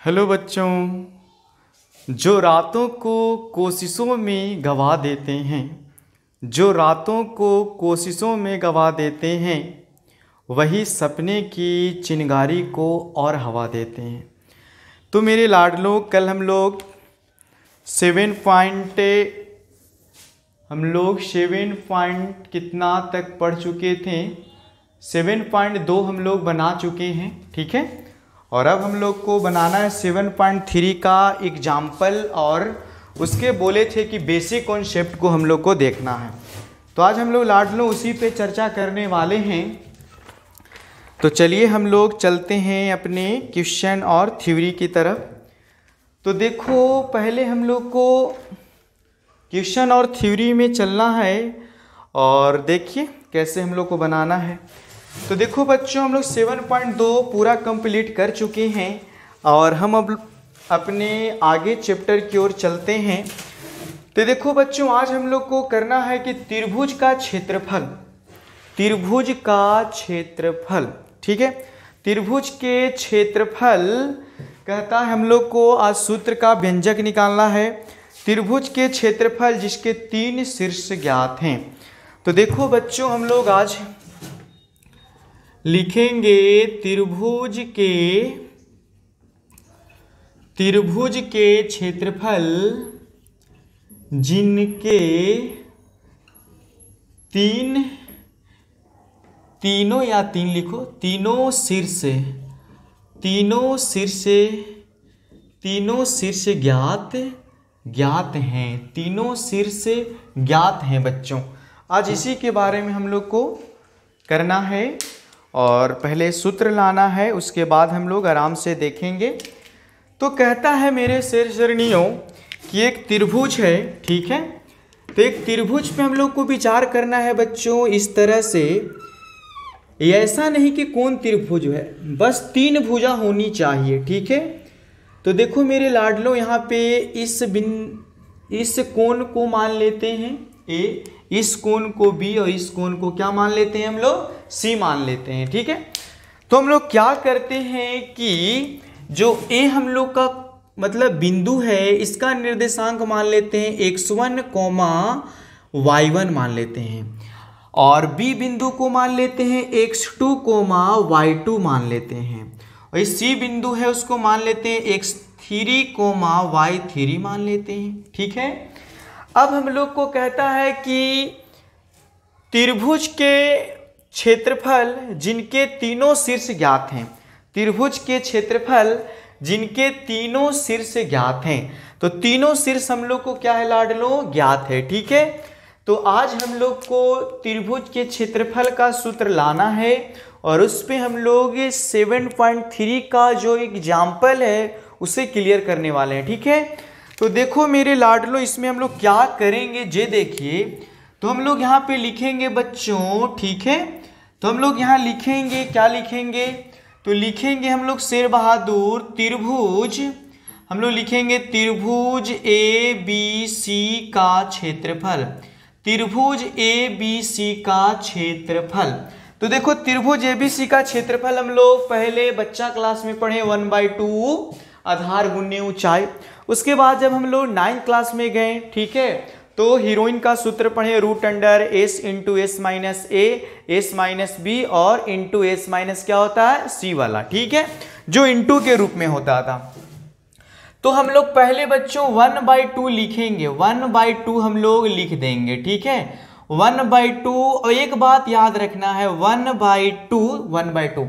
Hello बच्चों, जो रातों को कोशिशों में गवा देते हैं, जो रातों को कोशिशों में गवा देते हैं, वही सपने की चिंगारी को और हवा देते हैं। तो मेरे लाडलों, कल हम लोग 7 कितना तक पढ़ चुके थे। 7.2 हम लोग बना चुके हैं, ठीक है। और अब हम लोग को बनाना है 7.3 का एग्जाम्पल, और उसके बोले थे कि बेसिक कॉन्सेप्ट को हम लोग को देखना है। तो आज हम लोग लाडलों उसी पे चर्चा करने वाले हैं। तो चलिए हम लोग चलते हैं अपने क्वेश्चन और थ्योरी की तरफ। तो देखो, पहले हम लोग को क्वेश्चन और थ्योरी में चलना है और देखिए कैसे हम लोग को बनाना है। तो देखो बच्चों, हम लोग 7.2 पूरा कंप्लीट कर चुके हैं और हम अब अपने आगे चैप्टर की ओर चलते हैं। तो देखो बच्चों, आज हम लोग को करना है कि त्रिभुज का क्षेत्रफल, त्रिभुज का क्षेत्रफल, ठीक है। त्रिभुज के क्षेत्रफल कहता है हम लोग को आज सूत्र का व्यंजक निकालना है। त्रिभुज के क्षेत्रफल जिसके 3 शीर्ष ज्ञात हैं। तो देखो बच्चों, हम लोग आज लिखेंगे त्रिभुज के क्षेत्रफल जिनके तीनों या 3 लिखो, तीनों शीर्ष ज्ञात हैं, तीनों शीर्ष ज्ञात हैं बच्चों। आज इसी के बारे में हम लोग को करना है और पहले सूत्र लाना है, उसके बाद हम लोग आराम से देखेंगे। तो कहता है मेरे शेरनियों कि एक त्रिभुज है, ठीक है। तो एक त्रिभुज पे हम लोग को विचार करना है बच्चों इस तरह से। ऐसा नहीं कि कौन त्रिभुज है, बस 3 भुजा होनी चाहिए, ठीक है। तो देखो मेरे लाडलों, यहाँ पे इस कोण को मान लेते हैं ए, इस कोण को बी और इस कोण को क्या मान लेते हैं हम लोग, सी मान लेते हैं, ठीक है। तो हम लोग क्या करते हैं कि जो ए हम लोग का मतलब बिंदु है, इसका निर्देशांक मान लेते हैं x1, y1 मान लेते हैं, और बी बिंदु को मान लेते हैं x2, y2 मान लेते हैं, और इस सी बिंदु है उसको मान लेते हैं x3, y3 मान लेते हैं, ठीक है। अब हम लोग को कहता है कि त्रिभुज के क्षेत्रफल जिनके तीनों शीर्ष ज्ञात हैं, त्रिभुज के क्षेत्रफल जिनके तीनों शीर्ष ज्ञात हैं। तो तीनों शीर्ष हम लोग को क्या है लाडलों, ज्ञात है, ठीक है। तो आज हम लोग को त्रिभुज के क्षेत्रफल का सूत्र लाना है और उस पे हम लोग 7.3 का जो एग्जाम्पल है उसे क्लियर करने वाले हैं, ठीक है। तो देखो मेरे लाडलों, इसमें हम लोग क्या करेंगे जे देखिए। तो हम लोग यहाँ पे लिखेंगे बच्चों, ठीक है। तो हम लोग यहाँ लिखेंगे, क्या लिखेंगे, तो लिखेंगे हम लोग शेर बहादुर त्रिभुज, हम लोग लिखेंगे त्रिभुज ABC का क्षेत्रफल, त्रिभुज ABC का क्षेत्रफल। तो देखो त्रिभुज ABC का क्षेत्रफल हम लोग पहले बच्चा क्लास में पढ़े 1/2 आधार गुने ऊंचाई। उसके बाद जब हम लोग 9th क्लास में गए, ठीक है, तो हीरोइन का सूत्र पढ़े √S × S - A S - B और इंटू S - क्या होता है, C वाला, ठीक है, जो इंटू के रूप में होता था। तो हम लोग पहले बच्चों 1/2 लिखेंगे, 1/2 हम लोग लिख देंगे, ठीक है, 1/2। और एक बात याद रखना है, 1/2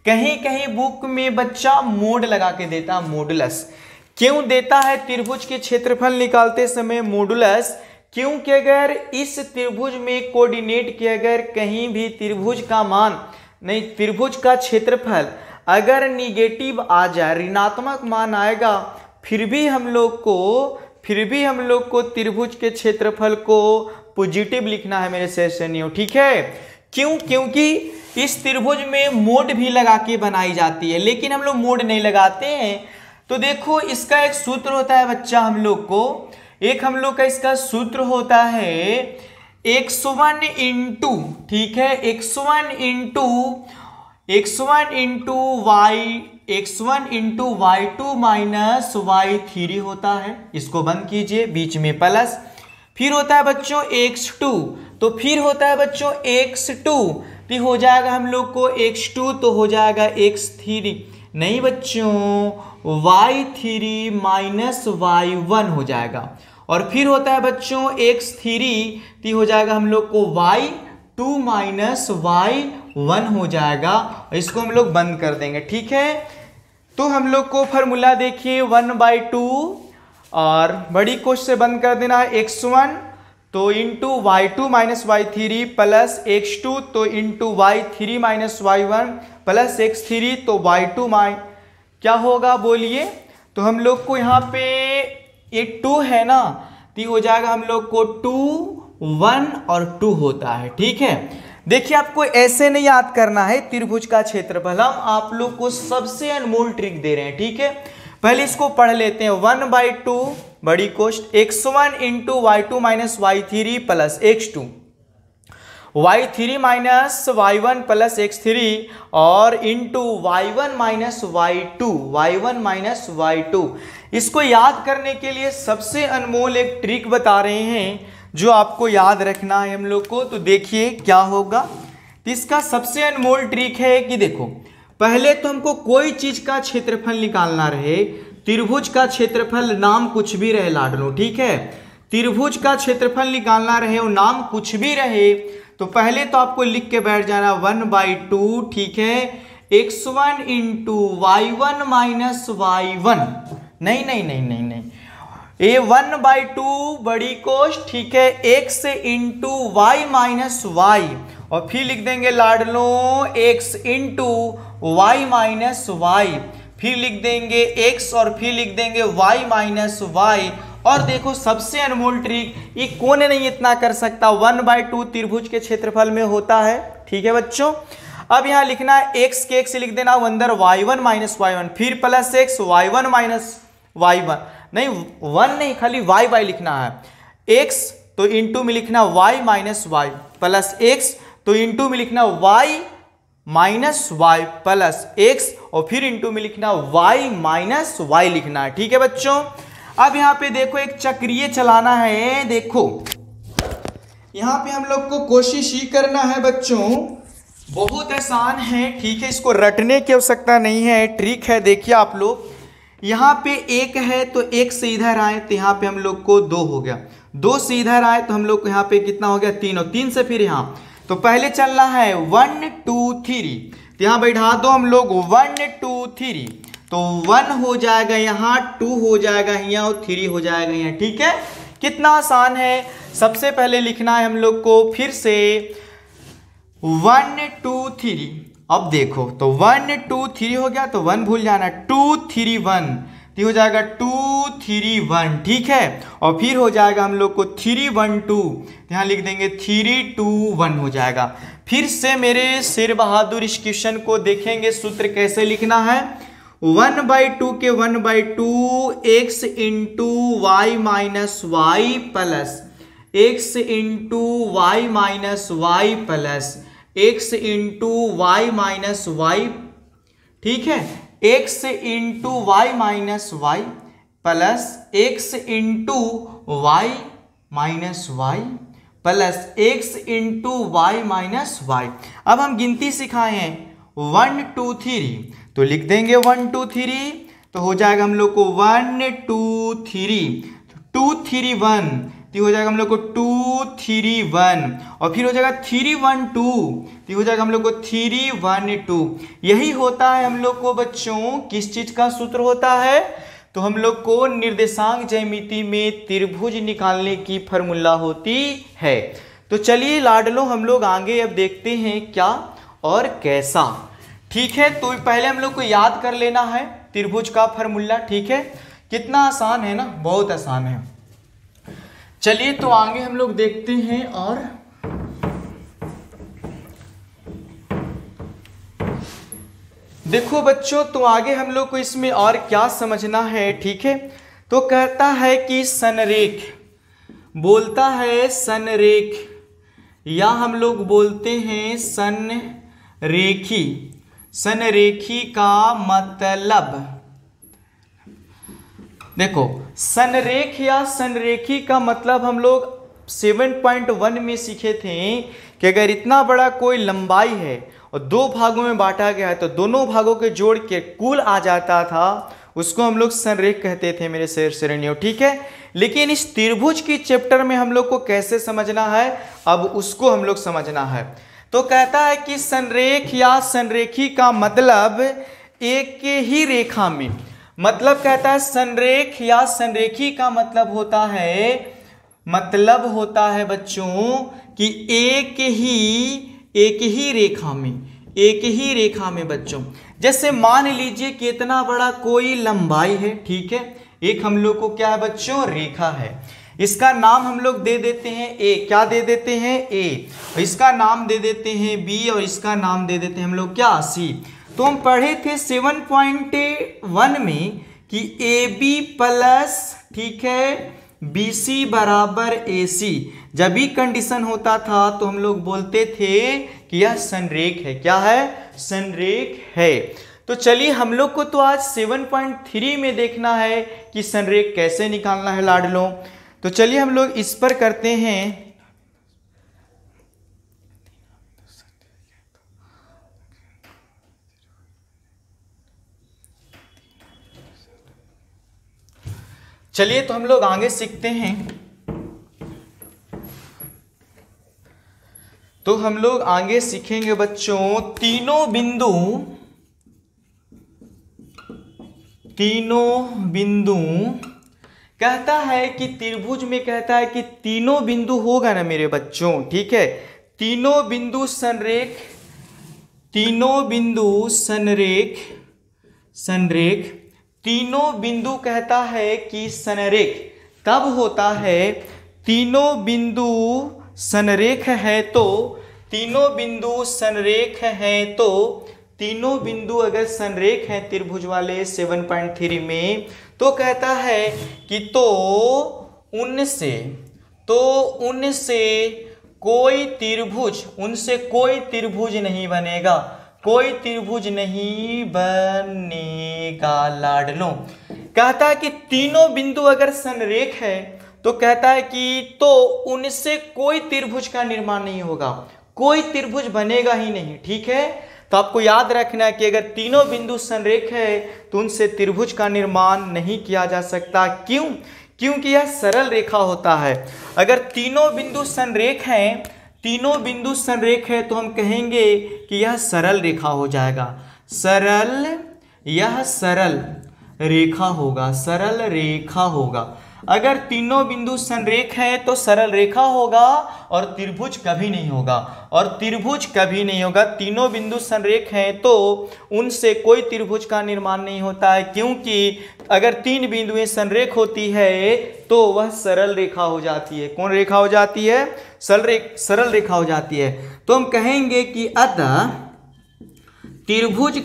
कहीं कहीं बुक में बच्चा मोड लगा के देता, मॉडुलस क्यों देता है त्रिभुज के क्षेत्रफल निकालते समय मॉडुलस, क्योंकि अगर इस त्रिभुज में कोऑर्डिनेट के अगर कहीं भी त्रिभुज का मान नहीं, त्रिभुज का क्षेत्रफल अगर निगेटिव आ जाए, ऋणात्मक मान आएगा, फिर भी हम लोग को त्रिभुज के क्षेत्रफल को पॉजिटिव लिखना है मेरे सेशनियों, ठीक है। क्यों, क्योंकि इस त्रिभुज में मोड भी लगा के बनाई जाती है, लेकिन हम लोग मोड नहीं लगाते हैं। तो देखो इसका एक सूत्र होता है बच्चा, हम लोग को एक हम लोग का इसका सूत्र होता है x1 इंटू, ठीक है, x1 into y x1 into y2 minus y3 होता है, इसको बंद कीजिए, बीच में प्लस, फिर होता है बच्चों x2, तो फिर होता है बच्चों x2, फिर हो जाएगा हम लोग को x2 तो हो जाएगा x3, नहीं बच्चों y3 माइनस y1 हो जाएगा, और फिर होता है बच्चों x3 तो हो जाएगा हम लोग को y2 माइनस y1 हो जाएगा, इसको हम लोग बंद कर देंगे। ठीक है, तो हम लोग को फॉर्मूला देखिए 1/2 और बड़ी कोश से बंद कर देना है x1 तो into y2 minus y3 plus x2 तो into y3 minus y1 plus x3 तो y2 क्या होगा बोलिए। तो हम लोग को यहाँ पे ये 2 है ना, तो हो जाएगा हम लोग को 2 1 और 2 होता है। ठीक है, देखिए आपको ऐसे नहीं याद करना है त्रिभुज का क्षेत्रफल, हम आप लोग को सबसे अनमोल ट्रिक दे रहे हैं। ठीक है, पहले इसको पढ़ लेते हैं। 1/2 बड़ी कोष्ट x1 into y2 minus y3 plus x2 y3 minus y1 plus x3 और into y1 minus y1 minus y2। इसको याद करने के लिए सबसे अनमोल एक ट्रिक बता रहे हैं जो आपको याद रखना है हम लोग को। तो देखिए क्या होगा, इसका सबसे अनमोल ट्रिक है कि देखो पहले तो हमको कोई चीज का क्षेत्रफल निकालना रहे, त्रिभुज का क्षेत्रफल नाम कुछ भी रहे लाडलो। ठीक है, त्रिभुज का क्षेत्रफल निकालना रहे और नाम कुछ भी रहे, तो पहले तो आपको लिख के बैठ जाना 1/2। ठीक है, x1 into y1 minus y1, नहीं नहीं नहीं नहीं नहीं, ये 1/2 बड़ी कोष्ट। ठीक है, x into y minus y और फिर लिख देंगे लाडलो x into y minus y, फिर लिख देंगे x और फिर लिख देंगे y माइनस y। और देखो सबसे अनमोल ट्रिक, ये कौन नहीं इतना कर सकता, 1/2 त्रिभुज के क्षेत्रफल में होता है। ठीक है बच्चों, अब यहाँ लिखना है x के x लिख देना अंदर y1 माइनस y1, फिर plus x y1 minus y1, नहीं 1 नहीं खाली y लिखना है, x तो इंटू में लिखना y minus y plus x तो इंटू में लिखना y minus y plus x और फिर इंटू में लिखना y माइनस y लिखना है। ठीक है बच्चों, अब यहाँ पे देखो एक चक्रीय चलाना है। देखो यहाँ पे हम लोग को कोशिश ही करना है बच्चों, बहुत आसान है। ठीक है, इसको रटने की आवश्यकता नहीं है, ट्रिक है। देखिए आप लोग यहाँ पे 1 है तो 1 से इधर आए तो यहाँ पे हम लोग को 2 हो गया, 2 से इधर आए तो हम लोग को यहाँ पे कितना हो गया 3, और 3 से फिर यहाँ, तो पहले चलना है 1 2 3, तो यहाँ बैठा दो हम लोग 1 2 3, तो 1 हो जाएगा यहाँ, 2 हो जाएगा यहाँ और 3 हो जाएगा यहाँ। ठीक है, कितना आसान है। सबसे पहले लिखना है हम लोग को फिर से 1 2 3, अब देखो तो 1 2 3 हो गया तो 1 भूल जाना, 2 3 1 तो हो जाएगा 2 3 1। ठीक है, और फिर हो जाएगा हम लोग को 3 1 2, यहाँ लिख देंगे 3 2 1 हो जाएगा। फिर से मेरे शेर बहादुर इस क्वेश्चन को देखेंगे, सूत्र कैसे लिखना है। 1/2 के 1/2 x into y minus y plus x into y minus y plus x into y minus y. ठीक है, x into y minus y plus x into y minus y plus x into y minus y. अब हम गिनती सिखाए हैं 1 2 3, तो लिख देंगे 1 2 3, तो हो जाएगा हम लोग को 1 2 3 2 3 1, तो हो जाएगा हम लोग को 2 3 1 और फिर हो जाएगा 3 1 2, तो हो जाएगा हम लोग को 3 1 2। यही होता है हम लोग को बच्चों, किस चीज का सूत्र होता है, तो हम लोग को निर्देशांक ज्यामिति में त्रिभुज निकालने की फॉर्मूला होती है। तो चलिए लाडलो हम लोग आगे अब देखते हैं क्या और कैसा। ठीक है, तो पहले हम लोग को याद कर लेना है त्रिभुज का फॉर्मूला। ठीक है, कितना आसान है ना, बहुत आसान है। चलिए तो आगे हम लोग देखते हैं और देखो बच्चों, तो आगे हम लोग को इसमें और क्या समझना है। ठीक है, तो कहता है कि संरेख, बोलता है संरेख या हम लोग बोलते हैं संरेखी संरेखी का मतलब, देखो संरेख या संरेखी का मतलब हम लोग 7.1 में सीखे थे कि अगर इतना बड़ा कोई लंबाई है और दो भागों में बांटा गया है तो दोनों भागों के जोड़ के कुल आ जाता था, उसको हम लोग संरेख कहते थे मेरे श्रेणियों, ठीक है। लेकिन इस त्रिभुज की चैप्टर में हम लोग को कैसे समझना है, अब उसको हम लोग समझना है। तो कहता है कि संरेख या संरेखी का मतलब एक ही रेखा में, मतलब कहता है संरेख या संरेखी का मतलब होता है बच्चों कि एक ही रेखा में बच्चों, जैसे मान लीजिए कि इतना बड़ा कोई लंबाई है, ठीक है, एक हम लोग को क्या है बच्चों, रेखा है, इसका नाम हम लोग दे देते हैं ए, क्या दे देते हैं ए, इसका नाम दे देते हैं बी और इसका नाम दे देते हैं हम लोग क्या, सी। तो हम पढ़े थे 7.1 में कि ए बी प्लस, ठीक है, बी सी बराबर ए सी, जब भी कंडीशन होता था तो हम लोग बोलते थे कि यह संरेख है, क्या है, संरेख है। तो चलिए हम लोग को तो आज 7.3 में देखना है कि संरेख कैसे निकालना है लाडलों। तो चलिए हम लोग इस पर करते हैं। चलिए तो हम लोग आगे सीखते हैं। तो हम लोग आगे सीखेंगे बच्चों तीनों बिंदु कहता है कि त्रिभुज में कहता है कि तीनों बिंदु होगा ना मेरे बच्चों, ठीक है, तीनों बिंदु संरेख, तीनों बिंदु कहता है कि संरेख तब होता है, तीनों बिंदु संरेख है तो, तीनों बिंदु अगर संरेख है त्रिभुज वाले 7.3 में, तो कहता है कि तो उनसे कोई त्रिभुज नहीं बनेगा, कोई त्रिभुज नहीं बनेगा लाडलों। कहता है कि तीनों बिंदु अगर संरेख है तो कहता है कि तो उनसे कोई त्रिभुज का निर्माण नहीं होगा, कोई त्रिभुज बनेगा ही नहीं, ठीक है। तो आपको याद रखना है कि अगर तीनों बिंदु संरेख है तो उनसे त्रिभुज का निर्माण नहीं किया जा सकता। क्यों? क्योंकि यह सरल रेखा होता है। अगर तीनों बिंदु संरेख है तो हम कहेंगे कि यह सरल रेखा हो जाएगा, यह सरल रेखा होगा। अगर तीनों बिंदु संरेख है तो सरल रेखा होगा और त्रिभुज कभी नहीं होगा, तीनों बिंदु संरेख है तो उनसे कोई त्रिभुज का निर्माण नहीं होता है, क्योंकि अगर तीन बिंदुएं संरेख होती है तो वह सरल रेखा हो जाती है। कौन रेखा हो जाती है? सरल रेखा हो जाती है। तो हम कहेंगे कि अतः त्रिभुज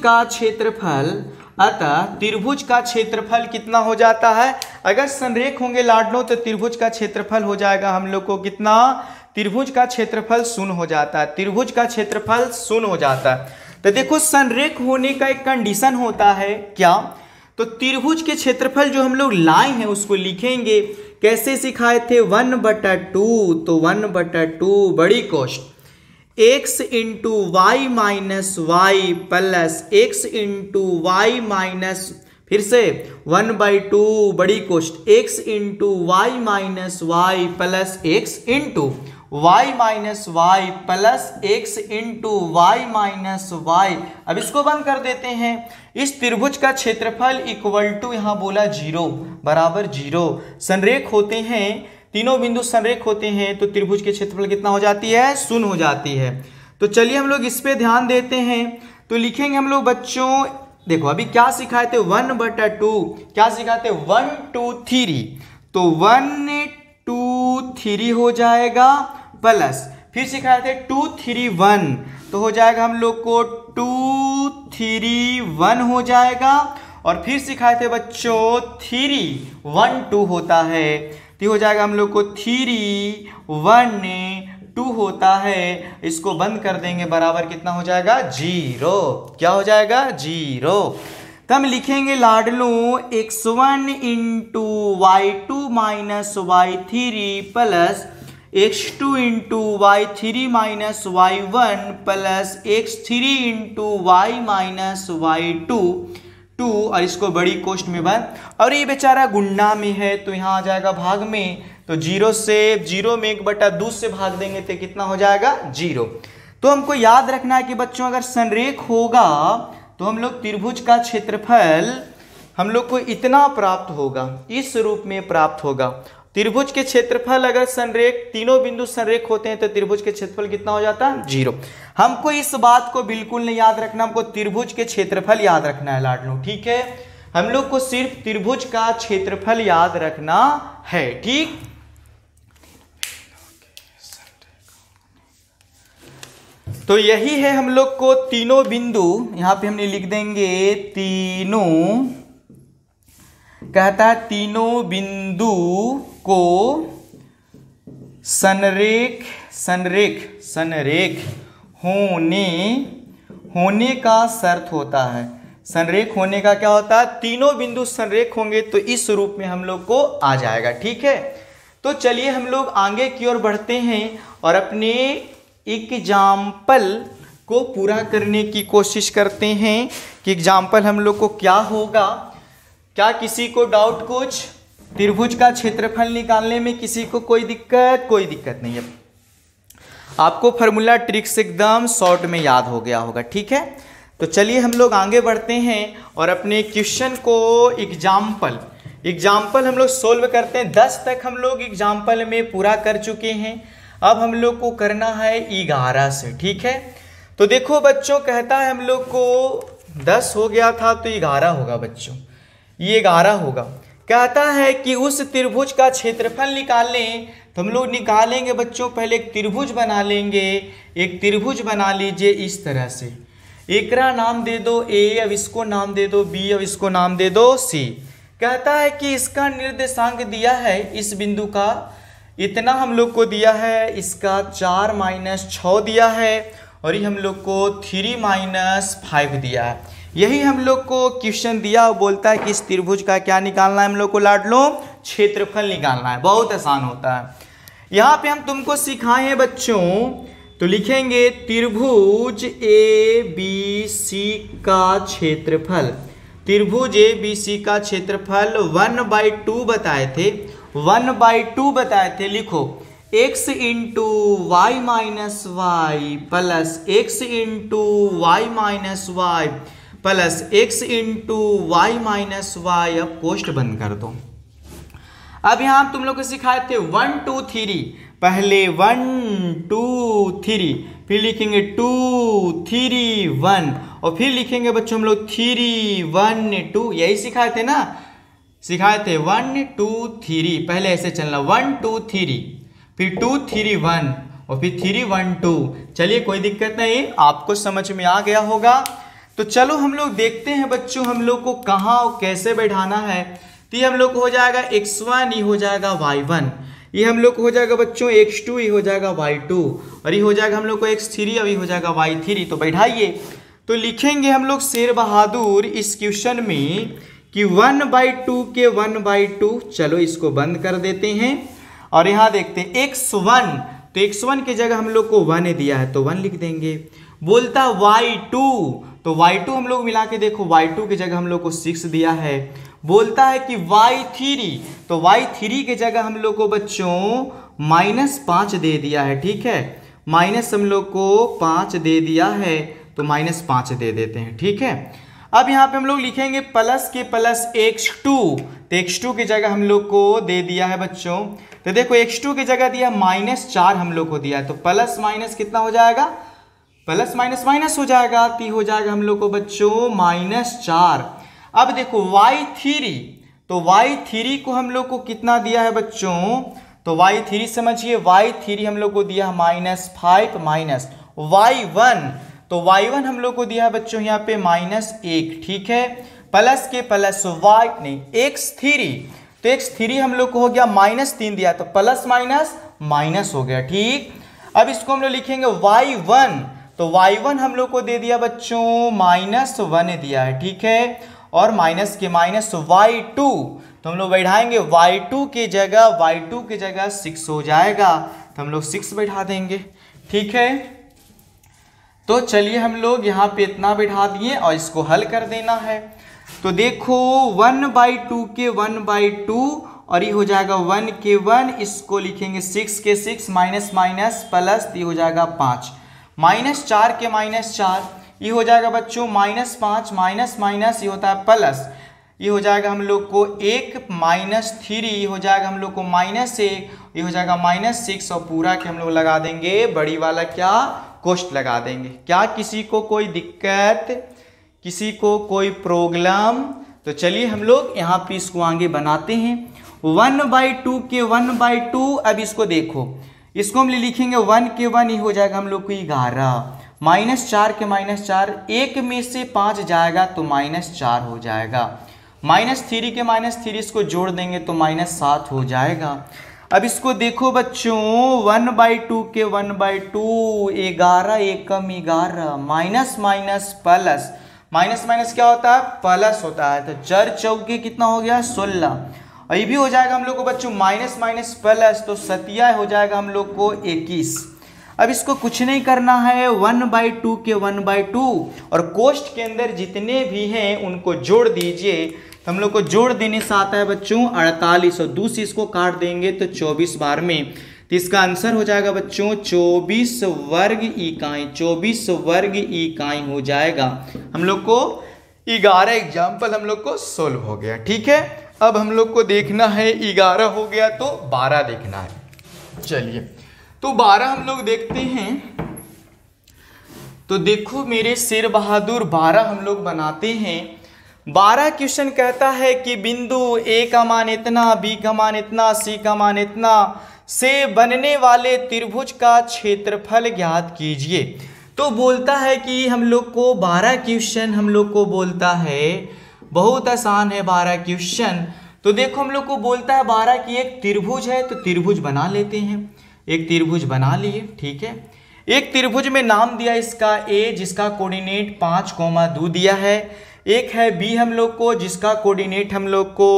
का क्षेत्रफल कितना हो जाता है? अगर संरेख होंगे लाडलों तो त्रिभुज का क्षेत्रफल हो जाएगा हम लोग को कितना? त्रिभुज का क्षेत्रफल 0 हो जाता है, त्रिभुज का क्षेत्रफल 0 हो जाता है। तो देखो संरेख होने का एक कंडीशन होता है क्या? तो त्रिभुज के क्षेत्रफल जो हम लोग लाए हैं उसको लिखेंगे, कैसे सिखाए थे? 1/2। तो 1/2 बड़ी कोष्ठ x into y minus y plus x into y minus, फिर से 1/2 बड़ी कोष्ठ x into y minus y plus x into y minus y plus x into y minus y. अब इसको बंद कर देते हैं। इस त्रिभुज का क्षेत्रफल इक्वल टू यहाँ बोला 0 बराबर 0। संरेख होते हैं, तीनों बिंदु संरेख होते हैं तो त्रिभुज के क्षेत्रफल कितना हो जाती है? 0 हो जाती है। तो चलिए हम लोग इस पे ध्यान देते हैं। तो लिखेंगे हम लोग बच्चों, देखो अभी क्या सिखाए थे? 1/2 क्या सिखाए थे? 1 2 3। तो 1 2 3 हो जाएगा प्लस, फिर सिखाए थे 2 3 1, तो हो जाएगा हम लोग को 2 3 1 हो जाएगा। और फिर सिखाए थे बच्चों 3 1 2 होता है, तो हो जाएगा हम लोग को 3 1 2 होता है, इसको बंद कर देंगे, बराबर कितना हो जाएगा 0। क्या हो जाएगा 0। तो हम लिखेंगे लाडलू x1 into y2 minus y3 plus x2 into y3 minus y1 plus x3 into y minus y2 2, और इसको बड़ी कोष्ठ में बंद, और ये बेचारा गुंडा में है तो यहाँ आ जाएगा भाग में, तो 0 में 1/2 से भाग देंगे तो कितना हो जाएगा 0। तो हमको याद रखना है कि बच्चों अगर संरेख होगा तो हम लोग त्रिभुज का क्षेत्रफल हम लोग को इतना प्राप्त होगा, इस रूप में प्राप्त होगा। त्रिभुज के क्षेत्रफल अगर संरेख, तीनों बिंदु संरेख होते हैं तो त्रिभुज के क्षेत्रफल कितना हो जाता है 0। हमको इस बात को बिल्कुल नहीं याद रखना, हमको त्रिभुज के क्षेत्रफल याद रखना है लाडलो, ठीक है। हम लोग को सिर्फ त्रिभुज का क्षेत्रफल याद रखना है, ठीक। तो यही है हम लोग को तीनों बिंदु, यहां पे हमने लिख देंगे तीनों, कहता है तीनों बिंदु को संरेख होने का शर्त होता है। संरेख होने का क्या होता है, तीनों बिंदु संरेख होंगे तो इस रूप में हम लोग को आ जाएगा, ठीक है। तो चलिए हम लोग आगे की ओर बढ़ते हैं और अपने एग्जाम्पल को पूरा करने की कोशिश करते हैं कि एग्जाम्पल हम लोग को क्या होगा। क्या किसी को डाउट कुछ, त्रिभुज का क्षेत्रफल निकालने में किसी को कोई दिक्कत नहीं है। आपको फार्मूला ट्रिक्स एकदम शॉर्ट में याद हो गया होगा, ठीक है। तो चलिए हम लोग आगे बढ़ते हैं और अपने क्वेश्चन को एग्जाम्पल हम लोग सोल्व करते हैं। 10 तक हम लोग एग्जाम्पल में पूरा कर चुके हैं, अब हम लोग को करना है 11 से, ठीक है। तो देखो बच्चों, कहता है हम लोग को 10 हो गया था तो 11 होगा बच्चों, ये 11 होगा। कहता है कि उस त्रिभुज का क्षेत्रफल निकालें, तो हम लोग निकालेंगे बच्चों, पहले एक त्रिभुज बना लेंगे। एक त्रिभुज बना लीजिए इस तरह से, एकरा नाम दे दो ए, अब इसको नाम दे दो बी, अब इसको नाम दे दो सी। कहता है कि इसका निर्देशांक दिया है, इस बिंदु का इतना हम लोग को दिया है, इसका 4 - 6 दिया है, और ये हम लोग को 3 - 5 दिया है। यही हम लोग को क्वेश्चन दिया, वो बोलता है कि इस त्रिभुज का क्या निकालना है हम लोग को लाडलो, क्षेत्रफल निकालना है। बहुत आसान होता है। यहाँ पे हम तुमको सिखाए हैं बच्चों, तो लिखेंगे त्रिभुज ABC का क्षेत्रफल। त्रिभुज ABC का क्षेत्रफल 1/2 बताए थे, 1/2 बताए थे। लिखो x into y minus y plus x into y minus y plus x into y minus y. अब कोष्ठ बंद कर दो। अब यहाँ तुम लोग को सिखाए थे 1 2 3, पहले 1 2 3, फिर लिखेंगे 2 3 1, और फिर लिखेंगे बच्चों हम लोग 3 1 2। यही सिखाए थे ना, सिखाए थे 1 2 3, पहले ऐसे चलना 1 2 3, फिर 2 3 1, और फिर 3 1 2। चलिए कोई दिक्कत नहीं, आपको समझ में आ गया होगा। तो चलो हम लोग देखते हैं बच्चों हम लोग को कहाँ और कैसे बैठाना है। तो ये हम लोग को हो जाएगा x1, ये हो जाएगा y1, ये हम लोग को हो जाएगा बच्चों x2, ये हो जाएगा y2, और ये हो जाएगा हम लोग को x3, अब ये हो जाएगा y3। तो बैठाइए, तो लिखेंगे हम लोग शेर बहादुर इस क्वेश्चन में कि 1/2 के 1/2। चलो इसको बंद कर देते हैं और यहाँ देखते हैं x1, तो x1 की जगह हम लोग को 1 दिया है तो 1 लिख देंगे। बोलता y2, तो y2 हम लोग मिला के देखो, y2 की जगह हम लोग को 6 दिया है। बोलता है कि y3, तो y3 की जगह हम लोग को बच्चों -5 दे दिया है, ठीक है। माइनस हम लोग को 5 दे दिया है तो -5 दे देते हैं, ठीक है। अब यहाँ पे हम लोग लिखेंगे प्लस के प्लस x2, तो x2 की जगह हम लोग को दे दिया है बच्चों। तो देखो x2 की जगह दिया -4 हम लोग को दिया है, तो प्लस माइनस कितना हो जाएगा, प्लस माइनस माइनस हो जाएगा, तो हो जाएगा हम लोग को बच्चों -4। अब देखो y3, तो y3 को हम लोग को कितना दिया है बच्चों, तो y3 समझिए, y3 हम लोग को दिया है -5 माइनस y1, तो y1 हम लोग को दिया है बच्चों यहाँ पे -1, ठीक है। प्लस के प्लस x3, तो x3 हम लोग को हो गया -3 दिया, तो प्लस माइनस माइनस हो गया, ठीक। अब इसको हम लोग लिखेंगे y1, तो y1 हम लोग को दे दिया बच्चों -1 दिया है, ठीक है। और माइनस के माइनस y2, तो हम लोग बैठाएंगे y2 की जगह 6 हो जाएगा, तो हम लोग 6 बैठा देंगे, ठीक है। तो चलिए हम लोग यहाँ पे इतना बैठा दिए और इसको हल कर देना है। तो देखो 1/2 के 1/2 और ये हो जाएगा 1 के 1, इसको लिखेंगे 6 के 6 माइनस माइनस प्लस, ये हो जाएगा 5, -4 के -4, ये हो जाएगा बच्चों -5 माइनस माइनस ये होता है प्लस, ये हो जाएगा हम लोग को 1 -3, ये हो जाएगा हम लोग को -1, ये हो जाएगा -6 और पूरा के हम लोग लगा देंगे बड़ी वाला क्या कोष्ठ लगा देंगे। क्या किसी को कोई दिक्कत, किसी को कोई प्रॉब्लम? तो चलिए हम लोग यहाँ पे इसको आगे बनाते हैं। 1/2 के 1/2, अब इसको देखो, इसको हम लिखेंगे 1 के 1, ये हो जाएगा हम लोग को 11, -4 के -4, 1 में से 5 जाएगा तो -4 हो जाएगा, -3 के -3 इसको जोड़ देंगे तो -7 हो जाएगा। अब इसको देखो बच्चों 1/2 के 1/2, 11 एकम 11, minus minus plus, minus minus क्या होता है प्लस होता है, तो 4 चौके कितना हो गया 16, और ये भी हो जाएगा हम लोग को बच्चों माइनस माइनस प्लस, तो 7 हो जाएगा हम लोग को 21। अब इसको कुछ नहीं करना है, 1/2 के 1/2 और कोष्ठ के अंदर जितने भी हैं उनको जोड़ दीजिए, तो हम लोग को जोड़ देने से आता है बच्चों 48, और 2 से इसको काट देंगे तो 24 बार में, तो इसका आंसर हो जाएगा बच्चों 24 वर्ग इकाई, 24 वर्ग इकाई हो जाएगा। हम लोग को 11 एग्जाम्पल हम लोग को सोल्व हो गया, ठीक है। अब हम लोग को देखना है 11 हो गया तो 12 देखना है। चलिए तो 12 हम लोग देखते हैं। तो देखो मेरे शेर बहादुर 12 हम लोग बनाते हैं। 12 क्वेश्चन कहता है कि बिंदु ए का मान इतना, बी का मान इतना, सी का मान इतना से बनने वाले त्रिभुज का क्षेत्रफल ज्ञात कीजिए। तो बोलता है कि हम लोग को 12 क्वेश्चन हम लोग को बोलता है, बहुत आसान है 12 क्वेश्चन। तो देखो हम लोग को बोलता है 12 की एक त्रिभुज है, तो त्रिभुज बना लेते हैं। एक त्रिभुज बना लिए, ठीक है। एक त्रिभुज में नाम दिया इसका ए, जिसका कोऑर्डिनेट 5,2 दिया है। एक है बी हम लोग को, जिसका कोऑर्डिनेट हम लोग को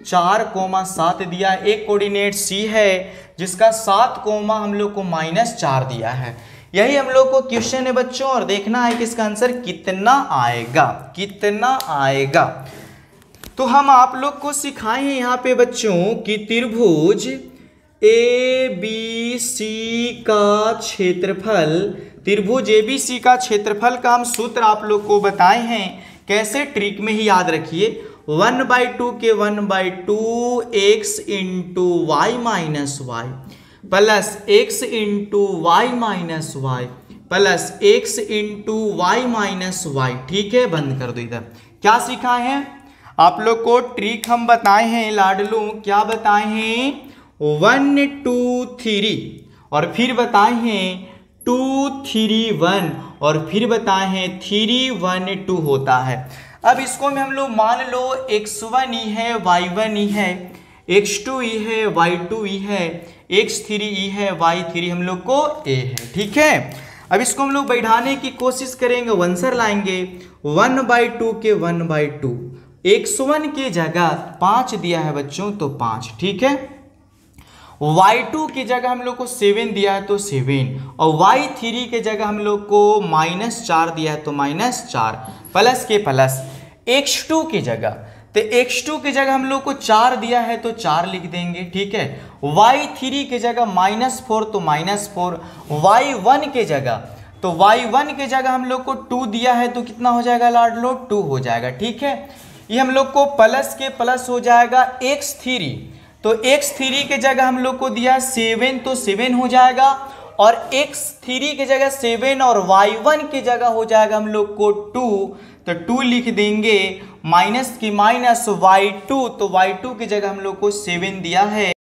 4,7 दिया। एक कोऑर्डिनेट सी है जिसका 7, हम लोग को -4 दिया है। यही हम लोग को क्वेश्चन है बच्चों, और देखना है कि इसका आंसर कितना आएगा, कितना आएगा। तो हम आप लोग को सिखाए हैं यहाँ पे बच्चों कि त्रिभुज ए बी सी का क्षेत्रफल, त्रिभुज ए बी सी का क्षेत्रफल का हम सूत्र आप लोग को बताए हैं। कैसे, ट्रिक में ही याद रखिए, 1/2 के 1/2 x into y minus y plus x into y minus y plus x into y minus y, ठीक है। बंद कर दो इधर। क्या सिखाए हैं आप लोग को, ट्रिक हम बताए हैं लाडलू, क्या बताए हैं 1 2 3, और फिर बताए हैं 2 3 1, और फिर बताए हैं 3 1 2 होता है। अब इसको में हम लोग मान लो x1 ई है, y1 ई है, x2 ई है, y2 ई है, x3 ई है, y3 हम लोग को a है, ठीक है। अब इसको हम लोग बैठाने की कोशिश करेंगे, आंसर लाएंगे 1/2 के 1/2, x1 की जगह 5 दिया है बच्चों तो 5, ठीक है। y2 की जगह हम लोग को 7 दिया है तो 7, और y3 के जगह हम लोग को -4 दिया है तो -4, प्लस के प्लस x2 की जगह, तो x2 की जगह हम लोग को 4 दिया है तो 4 लिख देंगे, ठीक है। y3 की जगह -4 तो -4, y1 के जगह, तो y1 के जगह हम लोग को 2 दिया है तो कितना हो जाएगा लाडलो 2 हो जाएगा, ठीक है। ये हम लोग को प्लस के प्लस हो जाएगा x3, तो x3 के जगह हम लोग को दिया 7 तो 7 हो जाएगा, और x3 के जगह 7 और y1 की जगह हो जाएगा हम लोग को 2, तो 2 लिख देंगे, माइनस की माइनस y2, तो y2 की जगह हम लोग को 7 दिया है।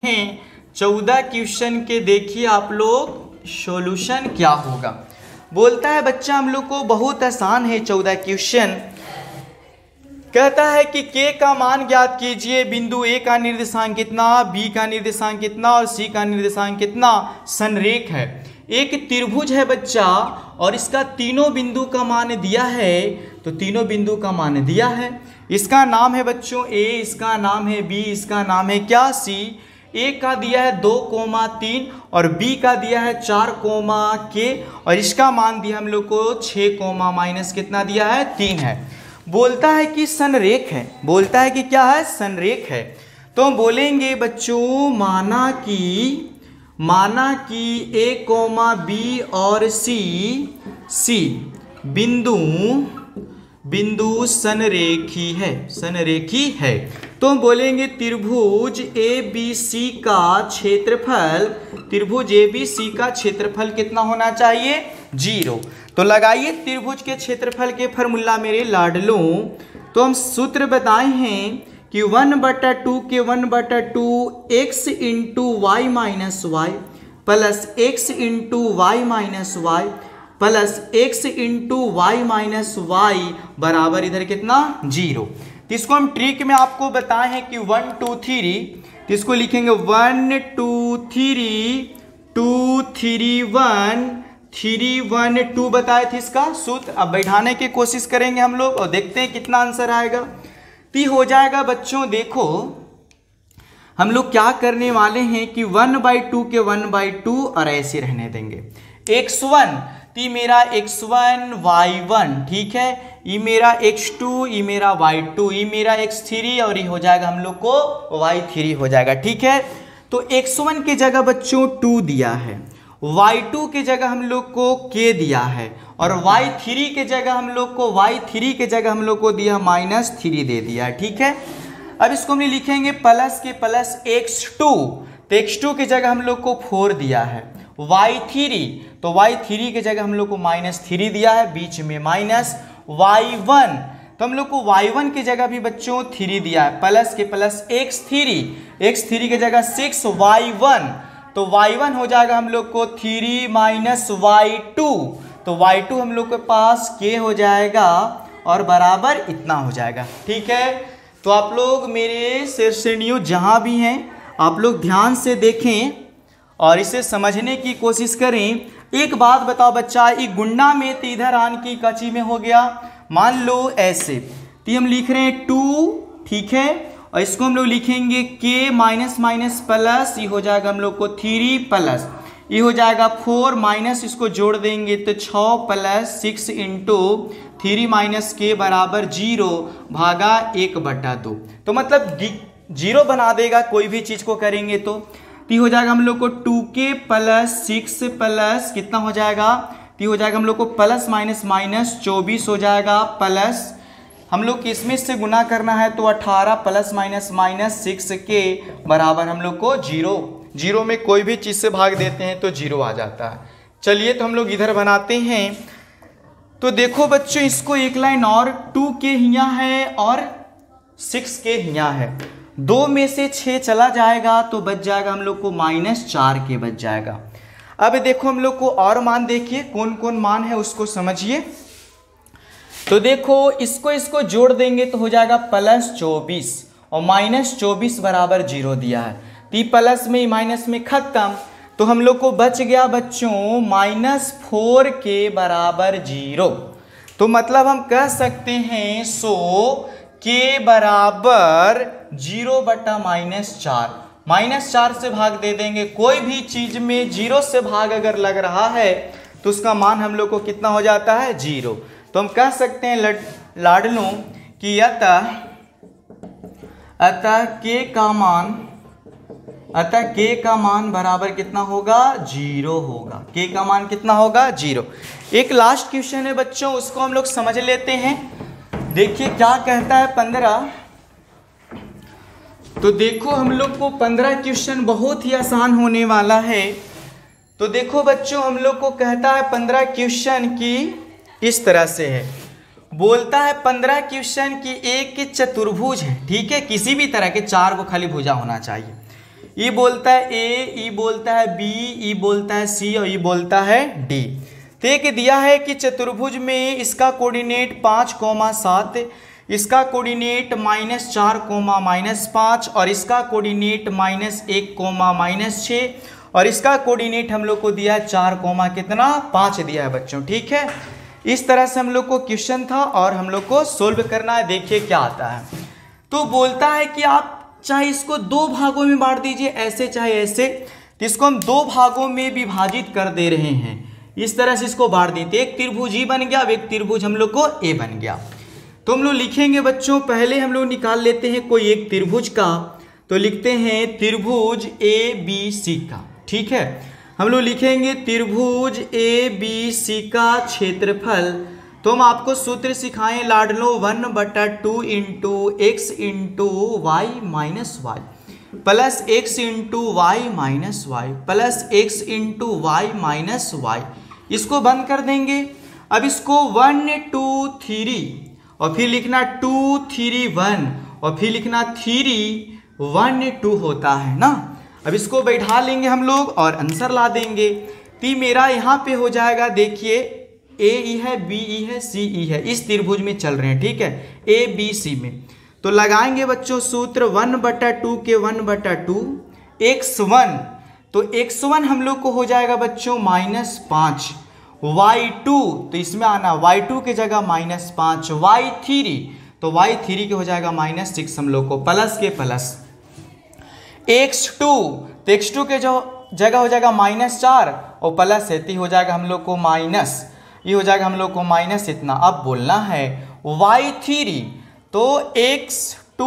हैं 14 क्वेश्चन के, देखिए आप लोग सॉल्यूशन क्या होगा। बोलता है बच्चा हम लोग को बहुत आसान है 14 क्वेश्चन। कहता है कि k का मान ज्ञात कीजिए, बिंदु A का निर्देशांक कितना, B का निर्देशांक कितना और C का निर्देशांक कितना। संरेख है, एक त्रिभुज है बच्चा और इसका तीनों बिंदु का मान दिया है, तो तीनों बिंदु का मान दिया है। इसका नाम है बच्चों A, इसका नाम है B, इसका नाम है क्या C। A का दिया है 2,3 और B का दिया है 4,K और इसका मान दिया हम लोग को 6, माइनस कितना दिया है 3 है। बोलता है कि संरेख है, बोलता है कि क्या है संरेख है। तो हम बोलेंगे बच्चों माना कि A, B और C बिंदु संरेखी है। तो हम बोलेंगे त्रिभुज ABC का क्षेत्रफल कितना होना चाहिए 0। तो लगाइए त्रिभुज के क्षेत्रफल के फॉर्मूला मेरे लाडलों। तो हम सूत्र बताए हैं कि 1/2 के 1/2 x into y minus y plus x into y minus y plus x into y minus y बराबर इधर कितना 0। तो इसको हम ट्रिक में आपको बताए हैं कि 1 2 3, तो इसको लिखेंगे 1 2 3 2 3 1 3 1 2 बताए थे इसका सूत्र। अब बैठाने की कोशिश करेंगे हम लोग और देखते हैं कितना आंसर आएगा। तो हो जाएगा बच्चों, देखो हम लोग क्या करने वाले हैं कि 1/2 के 1/2 और ऐसे रहने देंगे। x1 तो मेरा x1 y1 ठीक है, ये मेरा x2, ये मेरा y2, ये मेरा x3 और ये हो जाएगा हम लोग को y3 हो जाएगा ठीक है। तो x1 की जगह बच्चों 2 दिया है, y2 की जगह हम लोग को k दिया है और y3 के जगह हम लोग को दिया -3 दे दिया है ठीक है। अब इसको हम लिखेंगे प्लस के प्लस x2, तो x2 की जगह हम लोग को 4 दिया है, y3 तो y3 की जगह हम लोग को -3 दिया है, बीच में माइनस y1 तो हम लोग को y1 की जगह भी बच्चों 3 दिया है, प्लस के प्लस x3 की जगह 6y1 तो y1 हो जाएगा हम लोग को 3 माइनस y2 तो y2 हम लोग के पास k हो जाएगा और बराबर इतना हो जाएगा ठीक है। तो आप लोग मेरे श्रेणियों जहाँ भी हैं आप लोग ध्यान से देखें और इसे समझने की कोशिश करें। एक बात बताओ बच्चा, ये गुणा में तो इधर आन की कची में हो गया, मान लो ऐसे तो हम लिख रहे हैं 2 ठीक है और इसको हम लोग लिखेंगे k माइनस माइनस प्लस, ये हो जाएगा हम लोग को 3 प्लस ये हो जाएगा 4 माइनस इसको जोड़ देंगे तो 6 प्लस 6 इंटू 3 माइनस k बराबर 0 भागा 1/2। तो मतलब 0 बना देगा कोई भी चीज़ को करेंगे तो हो जाएगा हम लोग को 2k प्लस 6 प्लस कितना हो जाएगा, तो हो जाएगा हम लोग को प्लस माइनस माइनस 24 हो जाएगा, प्लस हम लोग किसमें से गुना करना है तो 18 प्लस माइनस माइनस 6 के बराबर हम लोग को 0 में कोई भी चीज़ से भाग देते हैं तो 0 आ जाता है। चलिए तो हम लोग इधर बनाते हैं। तो देखो बच्चों इसको एक लाइन और 2k यहाँ है और 6k यहाँ है, 2 में से 6 चला जाएगा तो बच जाएगा हम लोग को -4k बच जाएगा। अब देखो हम लोग को और मान देखिए कौन कौन मान है उसको समझिए। तो देखो इसको जोड़ देंगे तो हो जाएगा +24 और -24 बराबर 0 दिया है, तो प्लस में माइनस में खत्म तो हम लोग को बच गया बच्चों -4k बराबर 0। तो मतलब हम कह सकते हैं सो k बराबर 0/-4, -4 से भाग दे देंगे। कोई भी चीज में 0 से भाग अगर लग रहा है तो उसका मान हम लोग को कितना हो जाता है 0। तो हम कह सकते हैं लाडलों कि अतः k का मान बराबर कितना होगा 0 होगा, k का मान कितना होगा 0। एक लास्ट क्वेश्चन है बच्चों उसको हम लोग समझ लेते हैं। देखिए क्या कहता है 15। तो देखो हम लोग को 15 क्वेश्चन बहुत ही आसान होने वाला है। तो देखो बच्चों हम लोग को कहता है 15 क्वेश्चन की इस तरह से है, बोलता है 15 क्वेश्चन की एक चतुर्भुज है ठीक है, किसी भी तरह के 4 को खाली भुजा होना चाहिए। ई बोलता है ए, ई बोलता है बी, ई बोलता है सी और ई बोलता है डी। तो एक दिया है कि चतुर्भुज में इसका कोऑर्डिनेट 5,7, इसका कोऑर्डिनेट -4, -5 और इसका कोऑर्डिनेट -1, -6 और इसका कोऑर्डिनेट हम लोग को दिया है 4, कितना 5 दिया है बच्चों। ठीक है, इस तरह से हम लोग को क्वेश्चन था और हम लोग को सोल्व करना है। देखिए क्या आता है। तो बोलता है कि आप चाहे इसको 2 भागों में बांट दीजिए, ऐसे चाहे ऐसे, तो इसको हम 2 भागों में विभाजित कर दे रहे हैं। इस तरह से इसको बांट देते, एक त्रिभुज ई बन गया, अब एक त्रिभुज हम लोग को ए बन गया। तो हम लोग लिखेंगे बच्चों, पहले हम लोग निकाल लेते हैं कोई एक त्रिभुज का। तो लिखते हैं त्रिभुज ए बी सी का। ठीक है, हम लोग लिखेंगे त्रिभुज ए बी सी का क्षेत्रफल। तो हम आपको सूत्र सिखाएं लाडलो, 1/2 into x into y minus y plus x into y minus y plus x into y minus y. इसको बंद कर देंगे। अब इसको 1 2 3 और फिर लिखना 2 3 1 और फिर लिखना 3 1 2 होता है ना। अब इसको बैठा लेंगे हम लोग और आंसर ला देंगे। तो मेरा यहाँ पे हो जाएगा, देखिए ए ई है, बी ई है, सी ई है, इस त्रिभुज में चल रहे हैं। ठीक है, ए बी सी में तो लगाएंगे बच्चों सूत्र 1/2 के 1/2 x1। तो x1 हम लोग को हो जाएगा बच्चों -5, y2 तो इसमें आना y2 की जगह -5, y3 तो y3 के हो जाएगा -6 हम लोग को, प्लस के प्लस x2 तो x2 के जो जगह हो जाएगा -4 और प्लस है हो जाएगा हम लोग को माइनस, ये हो जाएगा हम लोग को माइनस इतना। अब बोलना है y3 तो x2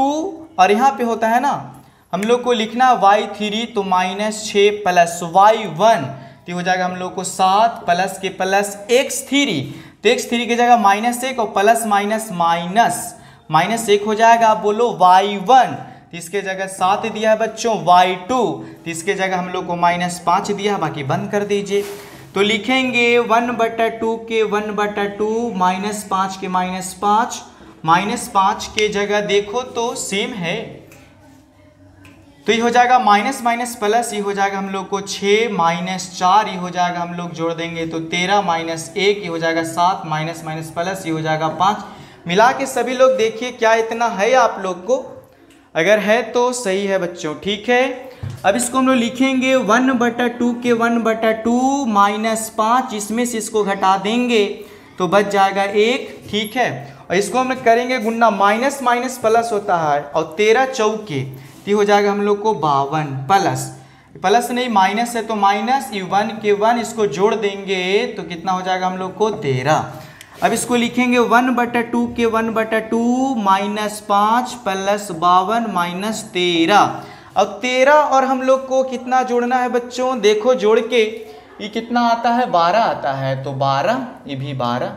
और यहाँ पे होता है ना हम लोग को लिखना y3 तो -6 प्लस y1 तो हो जाएगा हम लोग को 7 प्लस के प्लस x3 तो x3 की जगह -1 और प्लस माइनस 1 हो जाएगा। आप बोलो y1 तो इसके जगह 7 दिया है बच्चों, y2 तो इसके जगह हम लोग को -5 दिया है, बाकी बंद कर दीजिए। तो लिखेंगे 1/2 के 1/2 -5 के -5 के जगह देखो तो सेम है, तो ये हो जाएगा माइनस प्लस, ये हो जाएगा हम लोग को 6 -4, ये हो जाएगा हम लोग जोड़ देंगे तो 13 -1, ये हो जाएगा 7 माइनस प्लस, ये हो जाएगा 5। मिला के सभी लोग देखिए क्या इतना है आप लोग को, अगर है तो सही है बच्चों। ठीक है, अब इसको हम लोग लिखेंगे 1/2 के 1/2 -5, इसमें से इसको घटा देंगे तो बच जाएगा 1। ठीक है, और इसको हम करेंगे गुन्ना, माइनस प्लस होता है और 13 चौके तो हो जाएगा हम लोग को 52, प्लस नहीं माइनस है तो माइनस, 1 के 1 इसको जोड़ देंगे तो कितना हो जाएगा हम लोग को 13। अब इसको लिखेंगे 1/2 के 1/2 -5 प्लस 52 -13। अब 13 और हम लोग को कितना जोड़ना है बच्चों, देखो जोड़ के ये कितना आता है 12 आता है, तो 12 ये भी 12।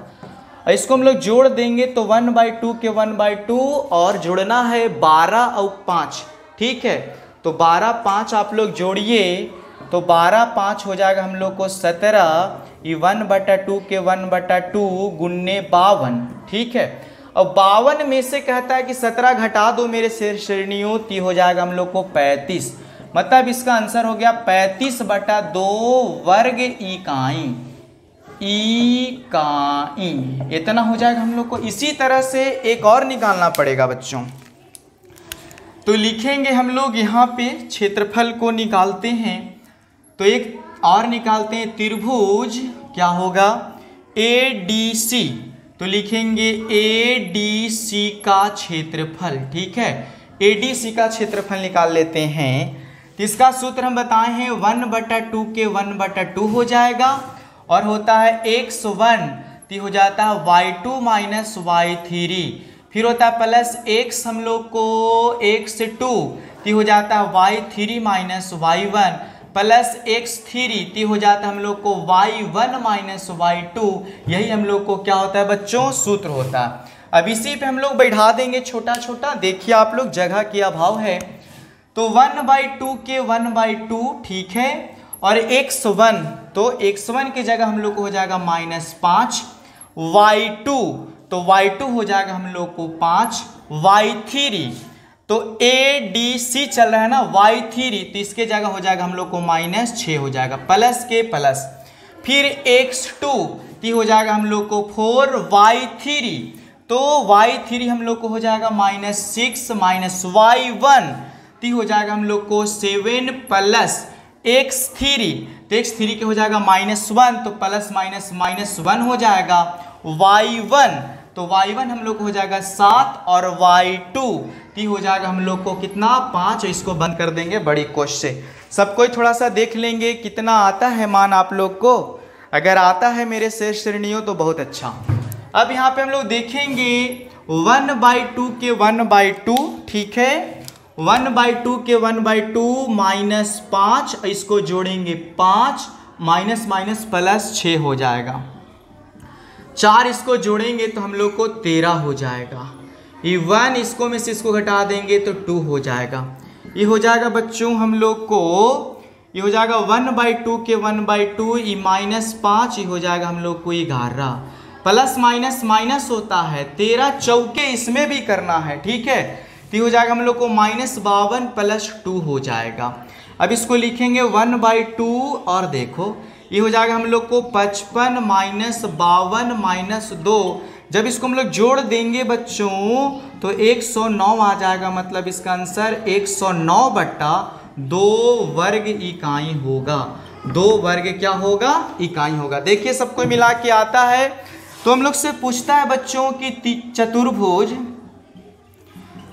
इसको हम लोग जोड़ देंगे तो 1/2 के 1/2 और जोड़ना है 12 और 5। ठीक है, तो 12 5 आप लोग जोड़िए तो 12 5 हो जाएगा हम लोग को 17, ये 1/2 के 1/2 गुन्ने 52। ठीक है, और 52 में से कहता है कि 17 घटा दो मेरे श्रेणियों, तो हो जाएगा हम लोग को 35, मतलब इसका आंसर हो गया 35/2 वर्ग इकाई। इतना हो जाएगा हम लोग को। इसी तरह से एक और निकालना पड़ेगा बच्चों, तो लिखेंगे हम लोग यहाँ पे क्षेत्रफल को निकालते हैं। तो एक और निकालते हैं त्रिभुज, क्या होगा ADC, तो लिखेंगे ADC का क्षेत्रफल। ठीक है, ADC का क्षेत्रफल निकाल लेते हैं। तो इसका सूत्र हम बताए हैं 1/2 के 1/2 हो जाएगा और होता है x1 तो हो जाता है y2 माइनस y3, फिर होता है प्लस x हम लोग को x2 तो हो जाता है y3 minus y1 plus x3 तो हो जाता है हम लोग को y1 माइनस y2। यही हम लोग को क्या होता है बच्चों, सूत्र होता है। अब इसी पे हम लोग बैठा देंगे छोटा छोटा, देखिए आप लोग जगह की अभाव है, तो 1/2 के 1/2 ठीक है, और x1 तो x1 की जगह हम लोग को हो जाएगा -5, y2 तो y2 हो जाएगा हम लोग को 5, y3 तो ADC चल रहा है ना y3, तो इसके जगह हो जाएगा हम लोग को -6 हो जाएगा, प्लस के प्लस। फिर x2 तो हो जाएगा हम लोग को 4y3, तो y3 हम लोग को हो जाएगा -6 माइनस y1 तो हो जाएगा हम लोग को 7 प्लस x3, तो x3 के हो जाएगा -1, तो प्लस माइनस -1 हो जाएगा y1, तो y1 हम लोग को हो जाएगा 7 और y2 तो हो जाएगा हम लोग को कितना 5। इसको बंद कर देंगे बड़ी कोश से। सब कोई थोड़ा सा देख लेंगे कितना आता है मान आप लोग को। अगर आता है मेरे शेष श्रेणियों तो बहुत अच्छा। अब यहाँ पे हम लोग देखेंगे 1/2 के 1/2, ठीक है, 1/2 के 1/2 -5, इसको जोड़ेंगे 5 माइनस माइनस प्लस 6 हो जाएगा, 4 इसको जोड़ेंगे तो हम लोग को 13 हो जाएगा। ये 1 इसको में से इसको घटा देंगे तो 2 हो जाएगा। ये हो जाएगा बच्चों हम लोग को, ये हो जाएगा 1/2 के 1/2, ये -5, ये हो जाएगा हम लोग को 11, प्लस माइनस माइनस होता है, 13 चौके इसमें भी करना है, ठीक है, तो हो जाएगा हम लोग को -52 प्लस 2 हो जाएगा। अब इसको लिखेंगे 1/2 और देखो ये हो जाएगा हम लोग को 55 माइनस 52 -2, जब इसको हम लोग जोड़ देंगे बच्चों तो 109 आ जाएगा, मतलब इसका आंसर 109/2 वर्ग इकाई होगा। 2 वर्ग क्या होगा? इकाई होगा। देखिए सबको मिला के आता है। तो हम लोग से पूछता है बच्चों की चतुर्भुज,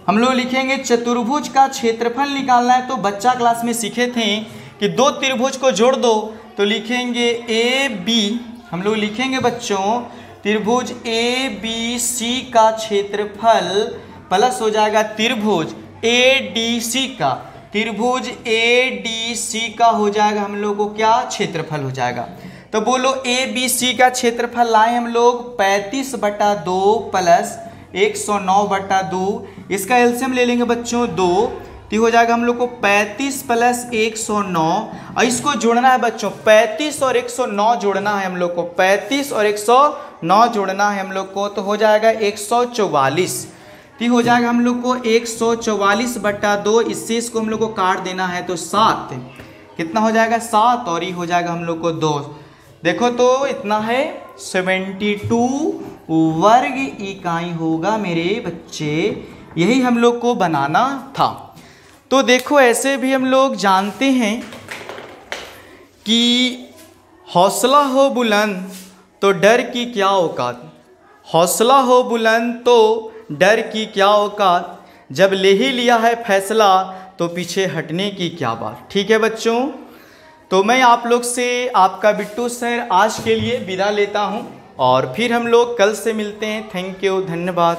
हम लोग लिखेंगे चतुर्भुज का क्षेत्रफल निकालना है। तो बच्चा क्लास में सीखे थे कि 2 त्रिभुज को जोड़ दो, तो लिखेंगे AB, हम लोग लिखेंगे बच्चों त्रिभुज ABC का क्षेत्रफल प्लस हो जाएगा त्रिभुज ADC का, त्रिभुज ADC का हो जाएगा हम लोग को क्या क्षेत्रफल हो जाएगा। तो बोलो ABC का क्षेत्रफल लाए हम लोग 35/2 प्लस 109/2, इसका एलसीएम ले लेंगे बच्चों 2, तो हो जाएगा हम लोग को 35 प्लस 109, और इसको जोड़ना है बच्चों 35 और 109 जोड़ना है हम लोग को, 35 और 109 जोड़ना है हम लोग को, तो हो जाएगा 144, तो हो जाएगा हम लोग को 144/2, इससे इसको हम लोग को काट देना है तो 7, कितना हो जाएगा 7, और ये हो जाएगा हम लोग को 2, देखो तो इतना है 72 वर्ग इकाई होगा मेरे बच्चे। यही हम लोग को बनाना था। तो देखो ऐसे भी हम लोग जानते हैं कि हौसला हो बुलंद तो डर की क्या औकात, हौसला हो बुलंद तो डर की क्या औकात, जब ले ही लिया है फैसला तो पीछे हटने की क्या बात। ठीक है बच्चों, तो मैं आप लोग से आपका बिट्टू सर आज के लिए विदा लेता हूं, और फिर हम लोग कल से मिलते हैं। थैंक यू, धन्यवाद।